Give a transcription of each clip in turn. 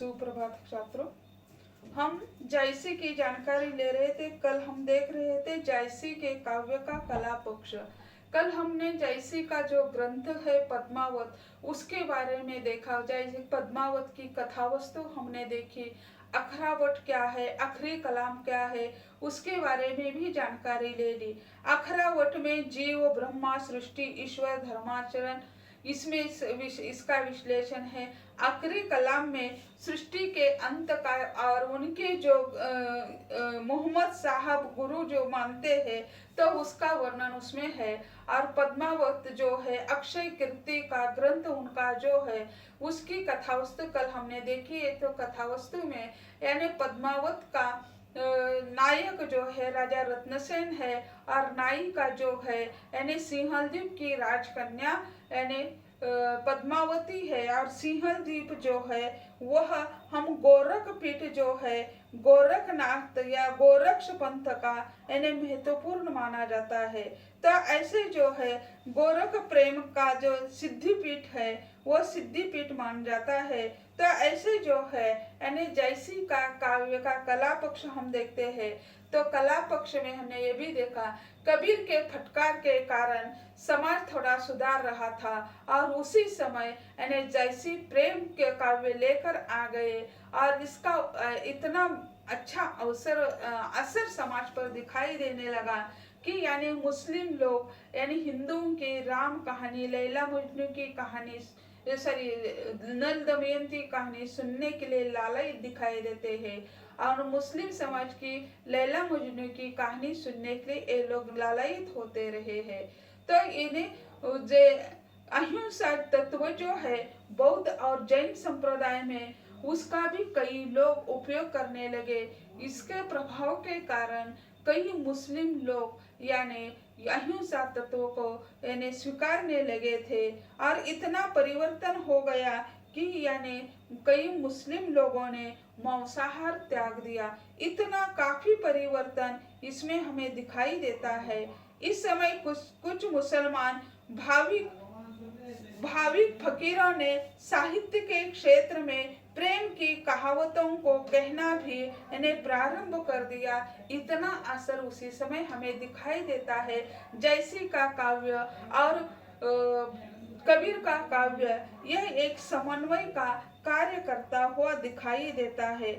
सुप्रभात छात्रों। हम जायसी की जानकारी ले रहे थे। कल हम देख रहे थे जायसी के काव्य का कला पक्ष। कल हमने जायसी का जो ग्रंथ है पद्मावत, उसके बारे में देखा। जैसे पद्मावत की कथा वस्तु हमने देखी, अखरावट क्या है, आखिरी कलाम क्या है, उसके बारे में भी जानकारी ले ली। अखरावट में जीव, ब्रह्मा, सृष्टि, ईश्वर, धर्माचरण, इसमें इसका विश्लेषण है। आखिरी कलाम में सृष्टि के अंत का और उनके जो मोहम्मद साहब गुरु जो मानते हैं तो उसका वर्णन उसमें है। और पद्मावत जो है अक्षय कीर्ति का ग्रंथ उनका जो है उसकी कथावस्तु कल हमने देखी है। तो कथावस्तु में यानी पद्मावत का नायक जो है राजा रत्नसेन है और नायिका जो है यानी सिंहल द्वीप की राजकन्या यानी पद्मावती है। और सिंहल द्वीप जो है वह हम गोरख पीठ जो है गोरखनाथ या गोरक्ष पंथ का यानी महत्वपूर्ण माना जाता है। तो ऐसे जो है गोरख प्रेम का जो सिद्धि पीठ है वो सिद्धि पीठ मान जाता है। तो ऐसे जो है यानी जायसी का काव्य का कला पक्ष हम देखते हैं। तो कला पक्ष में हमने ये भी देखा कबीर के फटकार के कारण समाज थोड़ा सुधार रहा था और उसी समय यानी जायसी प्रेम के काव्य लेकर आ गए और इसका इतना अच्छा असर समाज पर दिखाई देने लगा कि यानी मुस्लिम लोग यानी हिंदुओं की राम कहानी, लैला मजनू की कहानी, नल दमयंती कहानी सुनने के लिए लालच दिखाई देते हैं और मुस्लिम समाज की लैला मजनू की कहानी सुनने के लिए ये लोग लालयित होते रहे हैं। तो इन्हें जे अहिंसा तत्व जो है बौद्ध और जैन संप्रदाय में उसका भी कई लोग उपयोग करने लगे। इसके प्रभाव के कारण कई मुस्लिम लोग यानी अहिंसा तत्व को यानी स्वीकारने लगे थे और इतना परिवर्तन हो गया कि यानी कई मुस्लिम लोगों ने मांसाहार त्याग दिया। इतना काफी परिवर्तन इसमें हमें दिखाई देता है। इस समय कुछ मुसलमान भाविक फकीरों ने साहित्य के क्षेत्र में प्रेम की कहावतों को कहना भी इन्हें प्रारंभ कर दिया। इतना असर उसी समय हमें दिखाई देता है। जायसी का काव्य और कबीर का काव्य यह एक समन्वय का कार्य करता हुआ दिखाई देता है।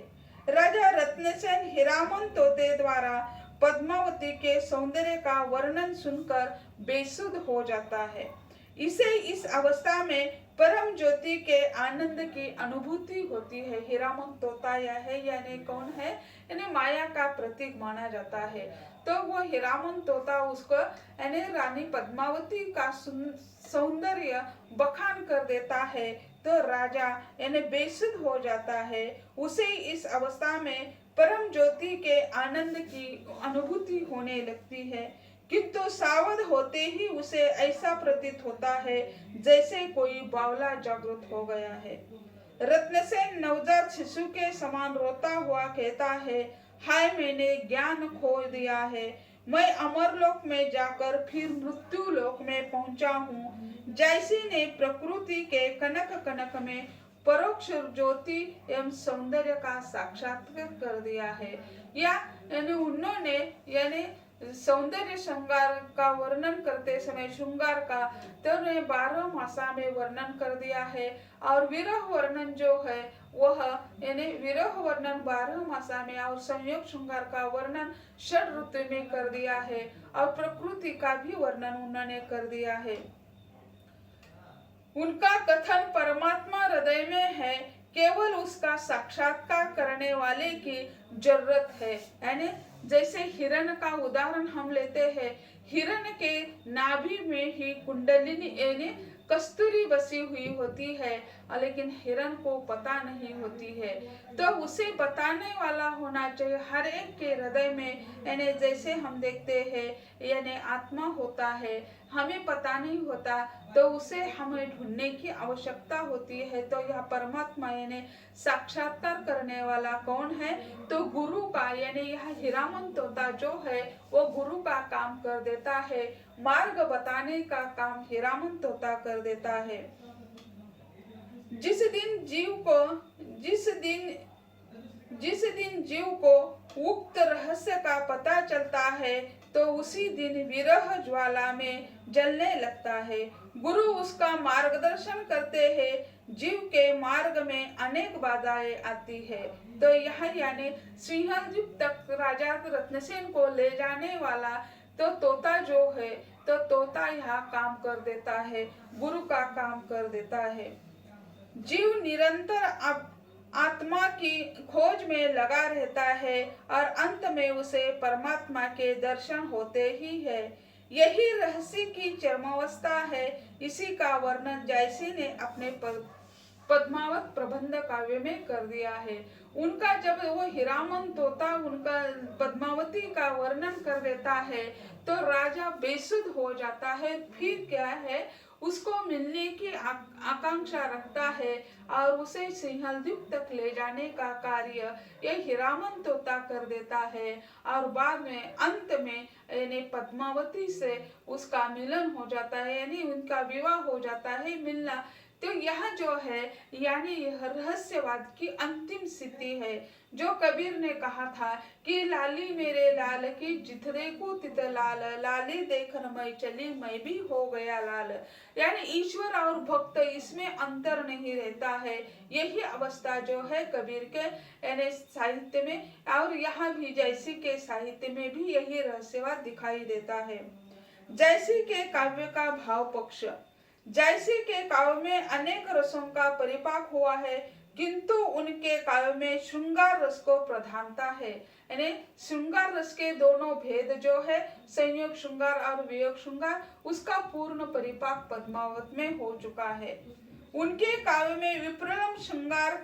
राजा रत्नसेन हीरामन तोते द्वारा पद्मावती के सौंदर्य का वर्णन सुनकर बेसुध हो जाता है। इसे इस अवस्था में परम ज्योति के आनंद की अनुभूति होती है। हीरामन तोता यह है यानी कौन है, यानी माया का प्रतीक माना जाता है। तो वो हीरामन तोता उसको यानी रानी पद्मावती का सौंदर्य बखान कर देता है तो राजा यानी बेसुध हो जाता है। उसे इस अवस्था में परम ज्योति के आनंद की अनुभूति होने लगती है, किंतु सावध होते ही उसे ऐसा प्रतीत होता है जैसे कोई बावला जागृत हो गया है। रत्नसेन नवजात शिशु के समान रोता हुआ कहता है, हाय मैंने ज्ञान खो दिया है, मैं अमरलोक में जाकर फिर मृत्यु लोक में पहुंचा हूँ। जायसी ने प्रकृति के कनक कनक में परोक्ष ज्योति एवं सौंदर्य का साक्षात्कार कर दिया है। या यानी उन्होंने यानी सौंदर्य श्रृंगार का वर्णन करते समय श्रृंगार का तो ने 12 मासा में वर्णन कर दिया है और विरह वर्णन जो है वह यानी विरह वर्णन 12 मासा में और संयोग श्रृंगार का वर्णन षड ऋतु में कर दिया है और प्रकृति का भी वर्णन उन्होंने कर दिया है। उनका कथन परमात्मा हृदय में है, केवल उसका साक्षात्कार करने वाले की जरूरत है। यानी जैसे हिरण का उदाहरण हम लेते हैं, हिरण के नाभि में ही कुंडलिनी यानी कस्तूरी बसी हुई होती है लेकिन हिरण को पता नहीं होती है। तो उसे बताने वाला होना चाहिए हर एक के हृदय में। यानी जैसे हम देखते हैं यानी आत्मा होता है, हमें पता नहीं होता तो उसे हमें ढूंढने की आवश्यकता होती है। तो यह परमात्मा यानी साक्षात्कार करने वाला कौन है, तो गुरु का यानी यह हीरामन तोता जो है वो गुरु का काम कर देता है। मार्ग बताने का काम हीरामन तोता कर देता है। जिस दिन जीव को उक्त रहस्य का पता चलता है तो उसी दिन विरह ज्वाला में जलने लगता है। गुरु उसका मार्गदर्शन करते हैं। जीव के मार्ग में अनेक बाधाएं आती है। तो यह यानी सिंहलद्वीप तक राजा रत्नसेन को ले जाने वाला तो तोता जो है, तो तोता यहाँ काम कर देता है, गुरु का काम कर देता है। जीव निरंतर आत्मा की खोज में लगा रहता है और अंत में उसे परमात्मा के दर्शन होते ही है। यही रहस्य की चरमावस्था है। इसी का वर्णन जायसी ने अपने पद्मावत प्रबंध काव्य में कर दिया है। उनका जब वो हीरामन तोता उनका पद्मावती का वर्णन कर देता है तो राजा बेसुध हो जाता है। फिर क्या है, उसको मिलने की आकांक्षा रखता है और उसे सिंहलद्वीप तक ले जाने का कार्य ये हीरामन तोता कर देता है और बाद में अंत में यानी पद्मावती से उसका मिलन हो जाता है, यानी उनका विवाह हो जाता है, मिलना। तो यह जो है यानी यह रहस्यवाद की अंतिम स्थिति है। जो कबीर ने कहा था कि लाली मेरे लाल की जित देखो तित लाल, लाली देखन मैं चली मैं भी हो गया लाल। यानी ईश्वर और भक्त इसमें अंतर नहीं रहता है। यही अवस्था जो है कबीर के यानी साहित्य में और यहाँ भी जैसी के साहित्य में भी यही रहस्यवाद दिखाई देता है। जैसी के काव्य का भाव पक्ष। जैसी के काव्य में अनेक रसों का परिपाक हुआ है, किंतु उनके काव्य में श्रृंगार रस को प्रधानता है। यानी श्रृंगार रस के दोनों भेद जो है संयोग श्रृंगार और वियोग श्रृंगार, उसका पूर्ण परिपाक पद्मावत में हो चुका है। उनके काव्य में विप्रलंब श्रृंगार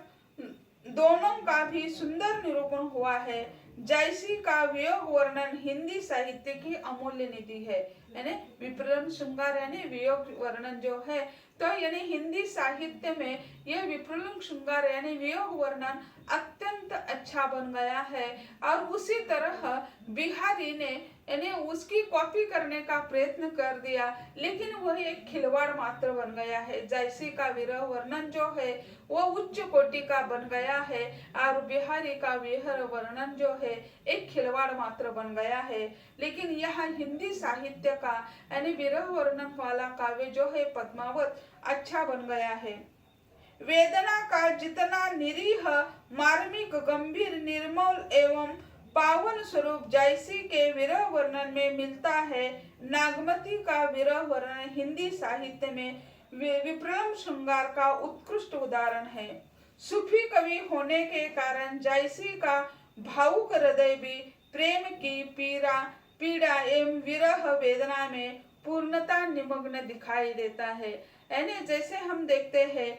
दोनों का भी सुंदर निरूपण हुआ है। जैसी का वियोग वर्णन हिंदी साहित्य की अमूल्य निधि है। यानी विप्रलंब श्रृंगार यानी वियोग वर्णन जो है, तो यानी हिंदी साहित्य में यह विप्रलंब श्रृंगार यानी वियोग वर्णन अत्यंत अच्छा बन गया है। और उसी तरह बिहारी ने यानी उसकी कॉपी करने का प्रयत्न कर दिया, लेकिन वह एक खिलवाड़ मात्र बन गया है। जैसी का विरह वर्णन जो है वो उच्च कोटि का बन गया है और बिहारी का विरह वर्णन जो है एक खिलवाड़ मात्र बन गया है। लेकिन यह हिंदी साहित्य का यानी विरह वर्णन वाला काव्य जो है पद्मावत अच्छा बन गया है। वेदना का जितना निरीह मार्मिक गंभीर निर्मल एवं पावन स्वरूप जैसी के विरह वर्णन में मिलता है, नागमती का विरह वर्णन हिंदी साहित्य में विप्रलंब श्रृंगार का उत्कृष्ट उदाहरण है। सूफी कवि होने के कारण जैसी का भावुक हृदय भी प्रेम की पीड़ा एवं विरह वेदना में पूर्णता निमग्न दिखाई देता है। यानी जैसे हम देखते हैं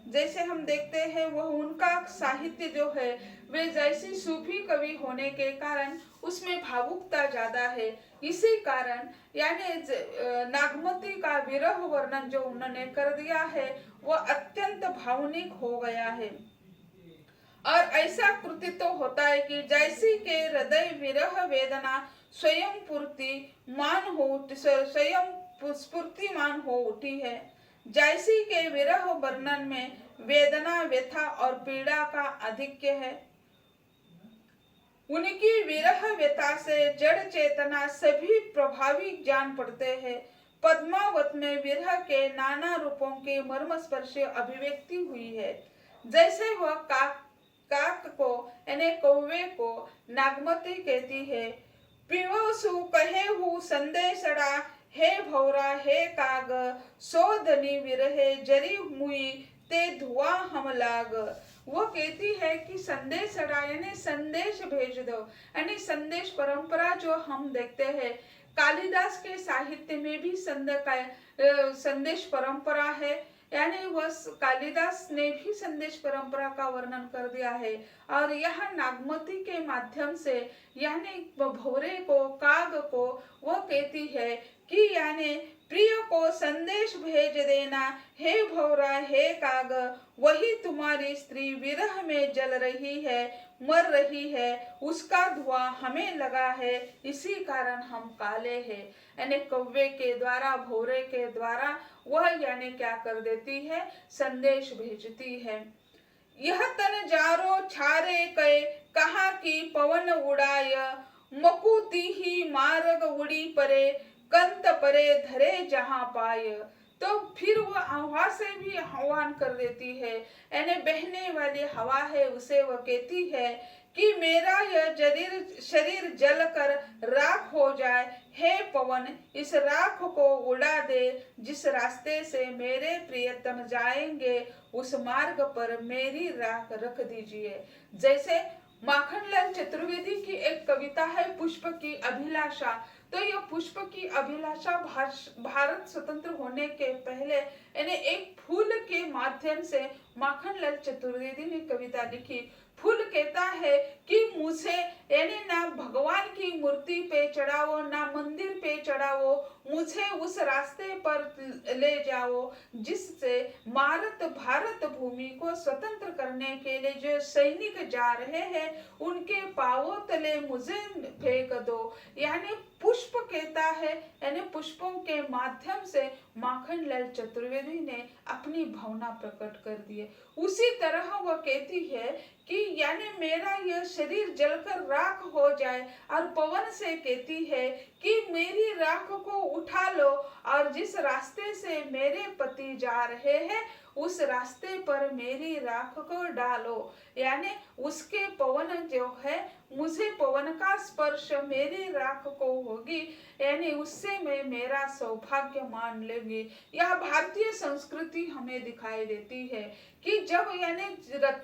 जैसे हम देखते हैं वह उनका साहित्य जो है वे जैसी सूफी कवि होने के कारण उसमें भावुकता ज्यादा है। इसी कारण यानी नागमती का विरह वर्णन जो उन्होंने कर दिया है वह अत्यंत भावनिक हो गया है। और ऐसा कृति तो होता है कि जैसी के हृदय विरह वेदना स्वयं स्फूर्तिमान हो उठी है। जैसी के विरह वर्णन में वेदना व्यथा और पीड़ा का आधिक्य है। उनकी विरह व्यथा से जड़ चेतना सभी प्रभावित जान पड़ते हैं। पद्मावत में विरह के नाना रूपों की मर्मस्पर्शी अभिव्यक्ति हुई है। जैसे वह काक को यानी कौवे को नागमती कहती है, पिवसु कहे हु संदेशड़ा हे भौरा हे काग, सो धनी विरहे जरी मुई ते धुआं हम लाग। वो कहती है कि संदेश यानी संदेश भेज दो। यानी संदेश परंपरा जो हम देखते हैं कालिदास के साहित्य में भी संदेश परंपरा है। यानी वह कालिदास ने भी संदेश परंपरा का वर्णन कर दिया है। और यह नागमती के माध्यम से यानी भौरे को काग को वो कहती है कि यानी प्रिय को संदेश भेज देना हे भौरा हे काग, वही तुम्हारी स्त्री विरह में जल रही है मर रही है, उसका धुआं हमें लगा है, इसी कारण हम काले हैं। यानी कौवे के द्वारा भौरे के द्वारा वह यानी क्या कर देती है संदेश भेजती है। यह तन जारो छारे कय, कहा की पवन उड़ाय, मकुती ही मार्ग उड़ी परे, कंत परे धरे जहां पाय। तो फिर वह हवा से भी आह्वान कर देती है, यानी बहने वाली हवा है, उसे वह कहती है कि मेरा यह शरीर जल कर राख हो जाए, हे पवन इस राख को उड़ा दे, जिस रास्ते से मेरे प्रियतम जाएंगे उस मार्ग पर मेरी राख रख दीजिए। जैसे माखनलाल चतुर्वेदी की एक कविता है पुष्प की अभिलाषा। तो यह पुष्प की अभिलाषा भारत स्वतंत्र होने के पहले यानी एक फूल के माध्यम से माखनलाल चतुर्वेदी ने कविता लिखी। फूल कहता है कि मुझे यानी ना भगवान की मूर्ति पे चढ़ाओ, ना मंदिर पे चढ़ाओ, मुझे उस रास्ते पर ले जाओ जिससे भारत भूमि को स्वतंत्र करने के लिए जो सैनिक जा रहे हैं उनके पांवों तले मुझे फेंक दो। यानी पुष्प कहता है, यानी पुष्पों के माध्यम से माखनलाल चतुर्वेदी ने अपनी भावना प्रकट कर दी है। उसी तरह वह कहती है कि यानी मेरा यह शरीर जलकर राख हो जाए, और पवन से कहती है कि मेरी राख को उठा लो और जिस रास्ते से मेरे पति जा रहे हैं उस रास्ते पर मेरी राख को डालो। यानी उसके पवन जो है, मुझे पवन का स्पर्श मेरी राख को होगी, यानी उससे मैं मेरा सौभाग्य मान लूंगी। यह भारतीय संस्कृति हमें दिखाई देती है कि जब यानी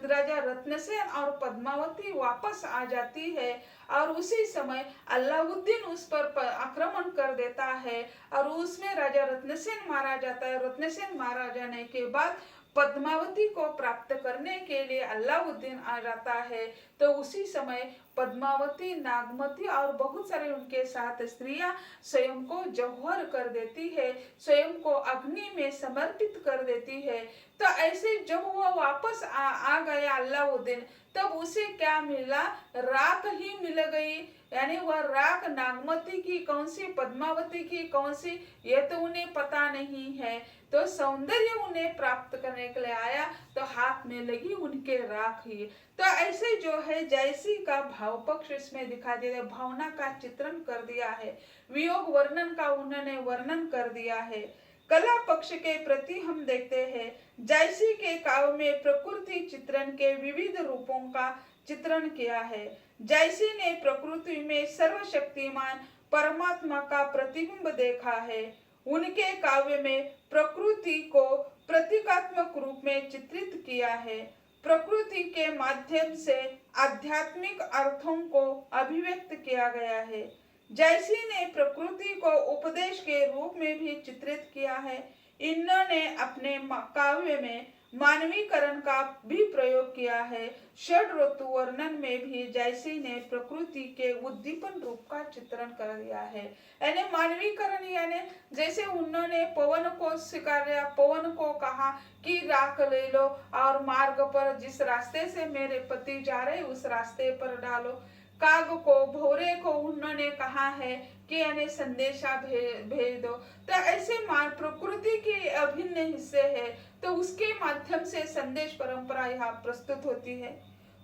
राजा रत्नसेन और पद्मावती वापस आ जाती है और उसी समय अलाउद्दीन उस पर आक्रमण कर देता है और उसमें राजा रत्नसेन मारा जाता है। रत्नसेन मारा जाने के बाद पद्मावती को प्राप्त करने के लिए अलाउद्दीन आ जाता है। तो उसी समय पद्मावती, नागमती और बहुत सारे उनके साथ स्त्रियां स्वयं को जौहर कर देती है, स्वयं को अग्नि में समर्पित कर देती है। तो ऐसे जब वह वापस आ गया अलाउद्दीन, तब उसे क्या मिला? राख ही मिल गई। यानी वह राख नागमती की कौन सी, पद्मावती की कौन सी, ये तो उन्हें पता नहीं है। तो सौंदर्य उन्हें प्राप्त करने के लिए आया तो हाथ में लगी उनके राख ही। तो ऐसे जो है जयसी का भाव पक्ष इसमें दिखा दिया है, भावना का चित्रण कर दिया है, वियोग वर्णन का उन्होंने वर्णन कर दिया है। कला पक्ष के प्रति हम देखते हैं जयसी के काव्य में प्रकृति चित्रण के विविध रूपों का चित्रण किया है। जयसी ने प्रकृति में सर्वशक्तिमान परमात्मा का प्रतिबिंब देखा है। उनके काव्य में प्रकृति को प्रतीकात्मक रूप में चित्रित किया है। प्रकृति के माध्यम से आध्यात्मिक अर्थों को अभिव्यक्त किया गया है। जयसी ने प्रकृति को उपदेश के रूप में भी चित्रित किया है। इन्होंने अपने काव्य में मानवीकरण का भी प्रयोग किया है। षड ऋतु वर्णन में भी जयसी ने प्रकृति के उद्दीपन रूप का चित्रण कर दिया है। यानी मानवीकरण, यानी जैसे उन्होंने पवन को स्वीकारा, पवन को कहा कि राख ले लो और मार्ग पर जिस रास्ते से मेरे पति जा रहे उस रास्ते पर डालो। काग को, भौरे को उन्होंने कहा है कि यानी संदेशा भेज दो। तो ऐसे प्रकृति के अभिन्न हिस्से है, तो उसके माध्यम से संदेश परंपरा यहाँ प्रस्तुत होती है।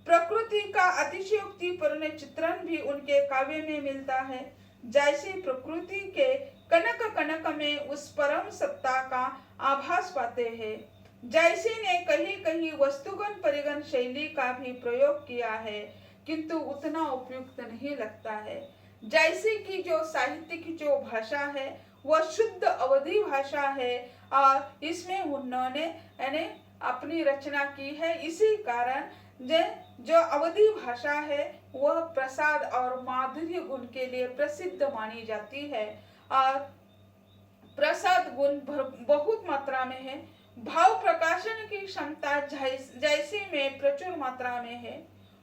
प्रकृति का अतिशयोक्तिपूर्ण चित्रण भी उनके काव्य में मिलता है। जैसे प्रकृति के कनक कनक में उस परम सत्ता का आभास पाते हैं। जैसी ने कहीं कहीं वस्तुगण परिगण शैली का भी प्रयोग किया है, किंतु उतना उपयुक्त नहीं लगता है। जैसे की जो साहित्य की जो भाषा है वह शुद्ध अवधी भाषा है और इसमें उन्होंने यानी अपनी रचना की है। इसी कारण जो अवधी भाषा है वह प्रसाद और माधुर्य गुण के लिए प्रसिद्ध मानी जाती है और प्रसाद गुण बहुत मात्रा में है। भाव प्रकाशन की क्षमता जैसे में प्रचुर मात्रा में है।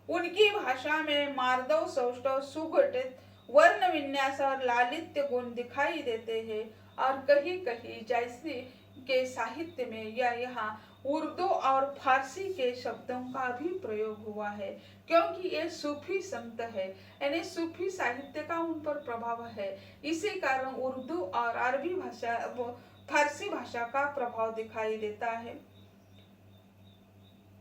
उनकी भाषा में मार्दव, सौष्ठव, सुगठित वर्ण विन्यास और लालित्य गुण दिखाई देते हैं और कहीं कहीं जैसे के साहित्य में या यहाँ उर्दू और फारसी के शब्दों का भी प्रयोग हुआ है, क्योंकि ये सूफी संत है, यानी सूफी साहित्य का उन पर प्रभाव है। इसी कारण उर्दू और अरबी भाषा, फारसी भाषा का प्रभाव दिखाई देता है।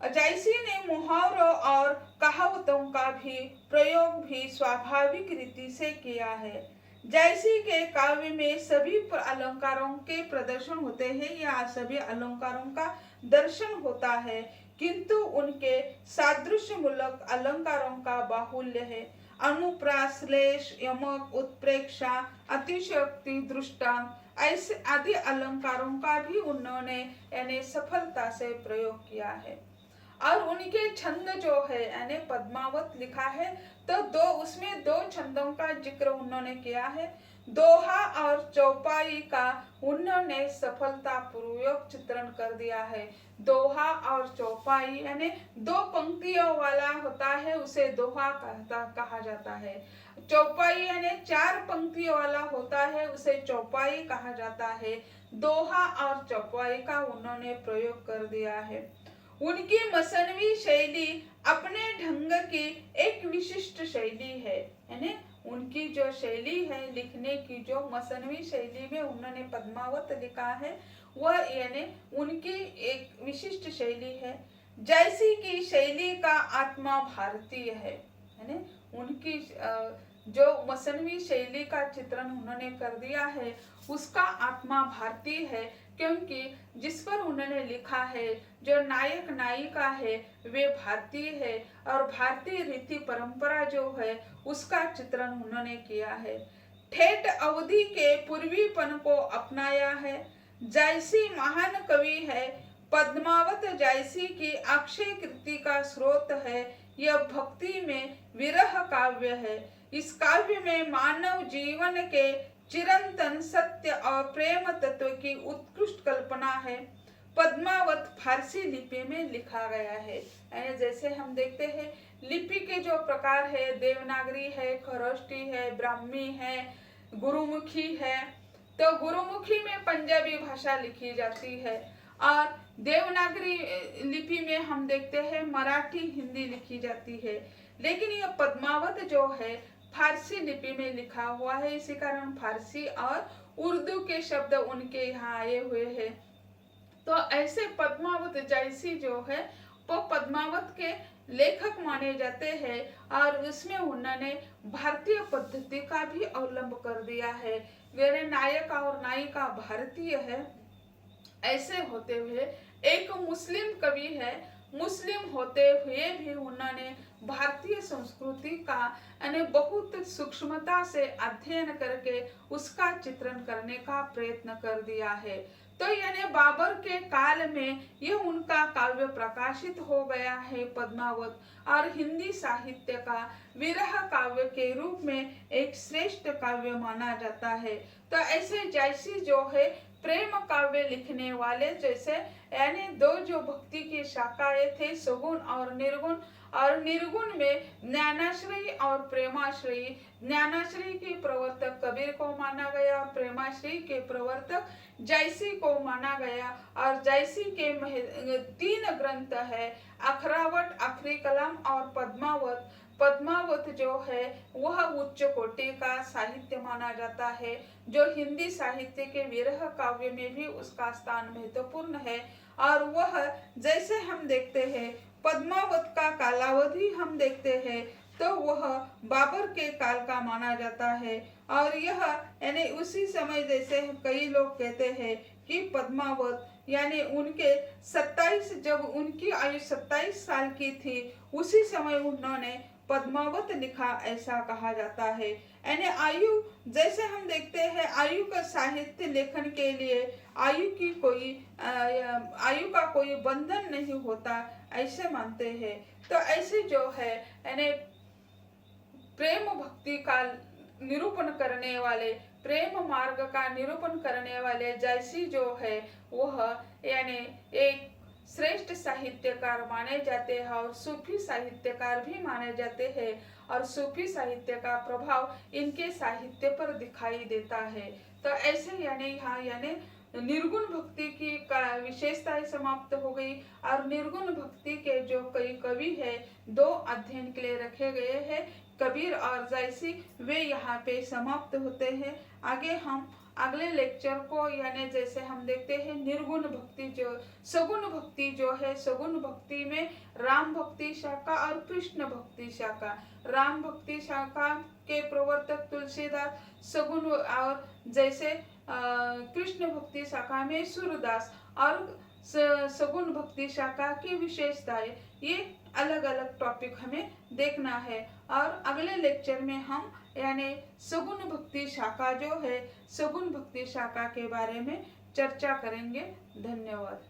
जायसी ने मुहावरों और कहावतों का भी प्रयोग भी स्वाभाविक रीति से किया है। जायसी के काव्य में सभी अलंकारों के प्रदर्शन होते हैं या सभी अलंकारों का दर्शन होता है, किंतु उनके सादृश्यमूलक अलंकारों का बाहुल्य है। अनुप्रास, श्लेष, यमक, उत्प्रेक्षा, अतिशयोक्ति, दृष्टांत ऐसे आदि अलंकारों का भी उन्होंने यानी सफलता से प्रयोग किया है। और उनके छंद जो है यानी पद्मावत लिखा है, तो उसमें दो छंदों का जिक्र उन्होंने किया है। दोहा और चौपाई का उन्होंने सफलता पूर्वक चित्रण कर दिया है। दोहा और चौपाई यानी दो पंक्तियों वाला होता है, उसे दोहा कहा जाता है। चौपाई यानी चार पंक्तियों वाला होता है, उसे चौपाई कहा जाता है। दोहा और चौपाई का उन्होंने प्रयोग कर दिया है। उनकी मसनवी शैली अपने ढंग की एक विशिष्ट शैली है, यानी उनकी जो शैली है लिखने की, जो मसनवी शैली में उन्होंने पद्मावत लिखा है, वह यानी उनकी एक विशिष्ट शैली है। जायसी की शैली का आत्मा भारतीय है, यानी उनकी जो मसनवी शैली का चित्रण उन्होंने कर दिया है उसका आत्मा भारतीय है, क्योंकि जिस पर उन्होंने लिखा है, जो नायक नायिका है वे भारतीय है और भारतीय रीति परंपरा जो है उसका चित्रण उन्होंने किया है। ठेठ अवधि के पूर्वीपन को अपनाया है। जायसी महान कवि है। पद्मावत जायसी की अक्षय कृति का स्रोत है। यह भक्ति में विरह काव्य है। इस काव्य में मानव जीवन के चिरंतन सत्य और प्रेम तत्व की उत्कृष्ट कल्पना है। पद्मावत फारसी लिपि में लिखा गया है। यानी जैसे हम देखते हैं लिपि के जो प्रकार है, देवनागरी है, खरोष्टी है, ब्राह्मी है, गुरुमुखी है। तो गुरुमुखी में पंजाबी भाषा लिखी जाती है और देवनागरी लिपि में हम देखते हैं मराठी, हिंदी लिखी जाती है। लेकिन यह पद्मावत जो है फारसी लिपि में लिखा हुआ है, इसी कारण फारसी और उर्दू के शब्द उनके यहाँ आए हुए हैं। तो ऐसे पद्मावत जायसी जो है वो पद्मावत के लेखक माने जाते हैं और उसमें उन्होंने भारतीय पद्धति का भी अवलंब कर दिया है। मेरे नायक और नायिका भारतीय है, ऐसे होते हुए एक मुस्लिम कवि है, मुस्लिम होते हुए भी उन्होंने भारतीय संस्कृति का यानी बहुत सूक्ष्मता से अध्ययन करके उसका चित्रण करने का प्रयत्न कर दिया है। तो यानी बाबर के काल में यह उनका काव्य प्रकाशित हो गया है पद्मावत, और हिंदी साहित्य का विरह काव्य के रूप में एक श्रेष्ठ काव्य माना जाता है। तो ऐसे जायसी जो है प्रेम काव्य लिखने वाले, जैसे यानी दो जो भक्ति की शाखाएं थे, सगुण और निर्गुण, और निर्गुण में ज्ञानाश्रयी और प्रेमाश्रयी। ज्ञानाश्रयी के प्रवर्तक कबीर को माना गया, प्रेमाश्रयी के प्रवर्तक जायसी को माना गया। और जायसी के 3 ग्रंथ है, अखरावट, आखरी कलाम और पद्मावत। पद्मावत जो है वह उच्च कोटि का साहित्य माना जाता है, जो हिंदी साहित्य के विरह काव्य में भी उसका स्थान महत्वपूर्ण है। और वह जैसे हम देखते हैं पद्मावत का कालावधि हम देखते हैं तो वह बाबर के काल का माना जाता है। और यह यानी उसी समय, जैसे कई लोग कहते हैं कि पद्मावत यानी उनके 27 जब उनकी आयु 27 साल की थी उसी समय उन्होंने पद्मावत लिखा, ऐसा कहा जाता है। यानी आयु, जैसे हम देखते हैं आयु का साहित्य लेखन के लिए आयु का कोई बंधन नहीं होता, ऐसे मानते हैं। तो ऐसे जो है यानी प्रेम भक्ति का निरूपण करने वाले, प्रेम मार्ग का निरूपण करने वाले जायसी जो है वह यानी एक श्रेष्ठ साहित्यकार माने जाते हैं और सूफी साहित्यकार भी माने जाते हैं। और सूफी साहित्य का प्रभाव इनके साहित्य पर दिखाई देता है। तो ऐसे यानी यहाँ यानी निर्गुण भक्ति की विशेषताएं समाप्त हो गई। और निर्गुण भक्ति के जो कई कवि है 2 अध्ययन के लिए रखे गए हैं, कबीर और जायसी, वे यहाँ पे समाप्त होते हैं। आगे हम अगले लेक्चर को यानी जैसे हम देखते हैं निर्गुण भक्ति जो सगुण भक्ति जो है, सगुण भक्ति में राम भक्ति शाखा और कृष्ण भक्ति शाखा। राम भक्ति शाखा के प्रवर्तक तुलसीदास, सगुण और जैसे कृष्ण भक्ति शाखा में सूरदास और सगुण भक्ति शाखा की विशेषताएं, ये अलग अलग टॉपिक हमें देखना है। और अगले लेक्चर में हम यानी सगुण भक्ति शाखा जो है, सगुण भक्ति शाखा के बारे में चर्चा करेंगे। धन्यवाद।